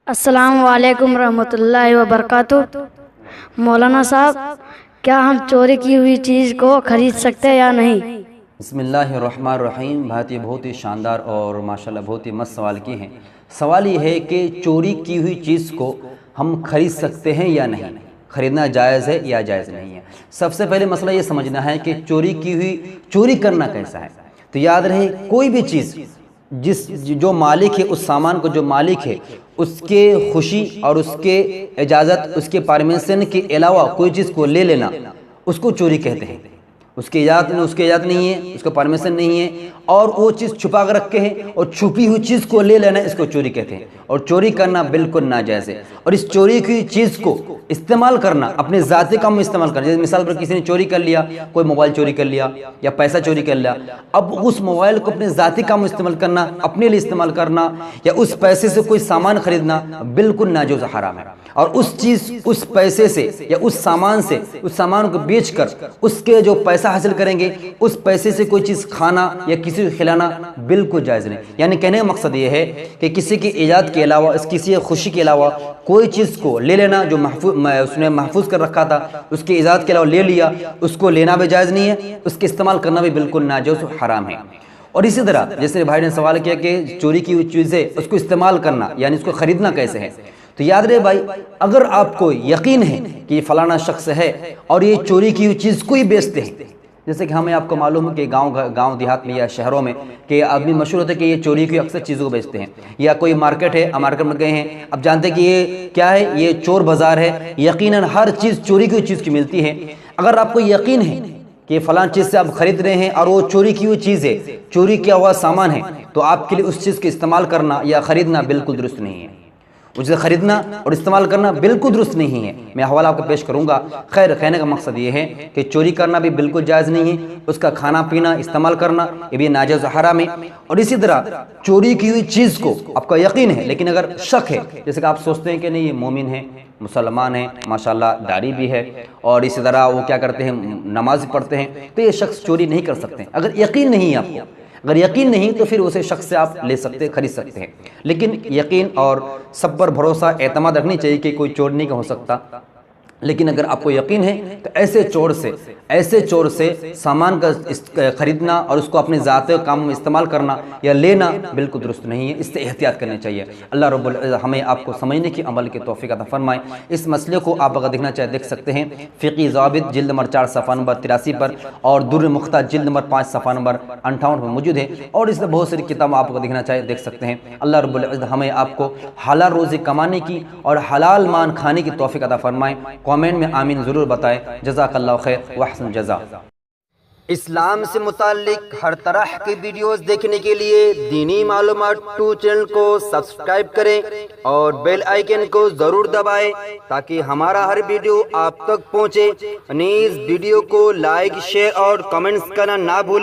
السلام علیکم ورحمۃ اللہ وبرکاتہ۔ مولانا صاحب، کیا ہم چوری کی ہوئی چیز کو خرید سکتے ہیں یا نہیں؟ بسم اللہ الرحمن الرحیم۔ بہت ہی شاندار اور ماشاءاللہ بہت ہی مست سوال کی ہیں۔ سوال یہ ہے کہ چوری کی ہوئی چیز کو ہم خرید سکتے ہیں یا نہیں، خریدنا جائز ہے یا جائز نہیں ہے۔ سب سے پہلے مسئلہ یہ سمجھنا ہے کہ چوری کرنا کیسا ہے۔ تو یاد رہے، کوئی بھی چیز جو مالک ہے، اس سامان کو جو مالک ہے، اس کے خوشی اور اس کے اجازت، اس کے پرمیشن کے علاوہ کوئی چیز کو لے لینا، اس کو چوری کہتے ہیں۔ اس کی اجازت نہیں ہے، اس کو پرمیشن نہیں ہے، اور وہ چیز چھپا کر رکھے ہیں، اور چھپی ہوئی چیز کو لے لینا، اس کو چوری کہتے ہیں۔ اور چوری کرنا بالکل ناجائز ہے۔ اور اس چوری کی چیز کو استعمال کرنا اپنے ذاتی کام میں استعمال کرنا، جیسے مثال پر کسی نے چوری کر لیا، کوئی موبائل چوری کر لیا یا پیسہ چوری کر لیا، اب اس موبائل کو اپنے ذاتی کام میں استعمال کرنا، اپنے لیے استعمال کرنا، یا اس پیسے سے کوئی سامان خریدنا بالکل ناجائز حرام ہے۔ اور اس پیسے سے یا اس سامان کو بیچ کر اس کے جو پیسہ حاصل کریں گے، اس پیسے سے کوئی چیز کھانا یا کسی کو کھلانا بالکل جائز نہیں۔ یعنی کہنے کا مقصد یہ ہے کہ کسی کی ایجاد کے علاوہ، کسی خوشی کے علاوہ کوئی چیز کو لے لینا جو اس نے محفوظ کر رکھا تھا، اس کی ایجاد کے علاوہ لے لیا، اس کو لینا بھی جائز نہیں ہے، اس کے استعمال کرنا بھی بالکل ناجائز حرام ہے۔ اور اسی طرح جیسے بھائی نے سوال کیا کہ چوری کی ہوئی چیزیں اس کو استعمال کرنا یعنی اس کو خریدنا کیسے ہے، تو یاد رہے بھائی، اگر آپ کو یقین ہے کہ یہ فلانا شخص ہے اور یہ چوری کی ہوئی چیز کو ہی بیچتے ہیں، جیسے کہ ہمیں آپ کو معلوم ہے کہ گاؤں دیہات میں یا شہروں میں کہ آدمی مشہور ہوتے ہیں کہ یہ چوری کی اکثر چیزوں کو بیچتے ہیں، یا کوئی مارکیٹ ہے، مارکیٹ میں گئے ہیں، اب جانتے ہیں کہ یہ کیا ہے، یہ چور بازار ہے، یقیناً ہر چیز چوری کی ہوئی چیز کی ملتی ہے۔ اگر آپ کو یقین ہے کہ فلاں چیز سے آپ خرید رہے ہیں اور وہ چوری کی ہوئی چیز ہے، چوری کیا ہوا سامان ہے، تو آپ کے لیے اس چیز کے استعمال کرنا یا خریدنا بالکل درست نہیں ہے۔ اسے خریدنا اور استعمال کرنا بالکل درست نہیں ہے۔ میں حوالہ آپ کو پیش کروں گا۔ خیر، کہنے کا مقصد یہ ہے کہ چوری کرنا بھی بالکل جائز نہیں ہے، اس کا کھانا پینا استعمال کرنا یہ بھی ناجائز حرام ہے۔ اور اسی طرح چوری کی ہوئی چیز کو آپ کا یقین ہے لیکن اگر شک ہے، جیسے کہ آپ سوچتے ہیں کہ نہیں یہ مومن ہے، مسلمان ہے، ماشاءاللہ داڑھی بھی ہے، اور اسی طرح وہ کیا کرتے ہیں، نماز پڑھتے ہیں، تو یہ شخص چوری نہیں کر سکتے۔ اگر یقین نہیں ہے آپ کو، اگر یقین نہیں تو پھر اسے شخص سے آپ لے سکتے، خرید سکتے ہیں۔ لیکن یقین اور سب پر بھروسہ، اعتماد رکھنی چاہیے کہ کوئی چور نہیں ہو سکتا۔ لیکن اگر آپ کو یقین ہے تو ایسے چور سے سامان کا خریدنا اور اس کو اپنے ذاتی کام میں استعمال کرنا یا لینا بالکل درست نہیں ہے، اس سے احتیاط کرنی چاہیے۔ اللہ رب العزت ہمیں آپ کو سمجھنے کی، عمل کی توفیق عطا فرمائے۔ اس مسئلے کو آپ اگر دیکھنا چاہے دیکھ سکتے ہیں، فقہی ضوابط جلد نمبر 4 صفحہ نمبر 83 پر، اور در مختار جلد نمبر 5 صفحہ نمبر 58 پر موجود ہے، اور اس میں بہت ساری کتاب آپ کو دیکھنا چاہے دیکھ سکتے ہیں۔ اللہ رب العزت ہمیں آپ کو حلال روزی کمانے کی اور حلال مان کھانے کی توفیق عطا فرمائے۔ کامنٹ میں آمین ضرور بتائیں۔ جزاک اللہ خیر واحسن جزا۔ اسلام سے متعلق ہر طرح کی ویڈیوز دیکھنے کے لیے دینی معلومات 2 چینل کو سبسکرائب کریں اور بیل آئیکن کو ضرور دبائیں تاکہ ہمارا ہر ویڈیو آپ تک پہنچے۔ نیز ویڈیو کو لائک، شیئر اور کمنٹس کرنا نہ بھولیں۔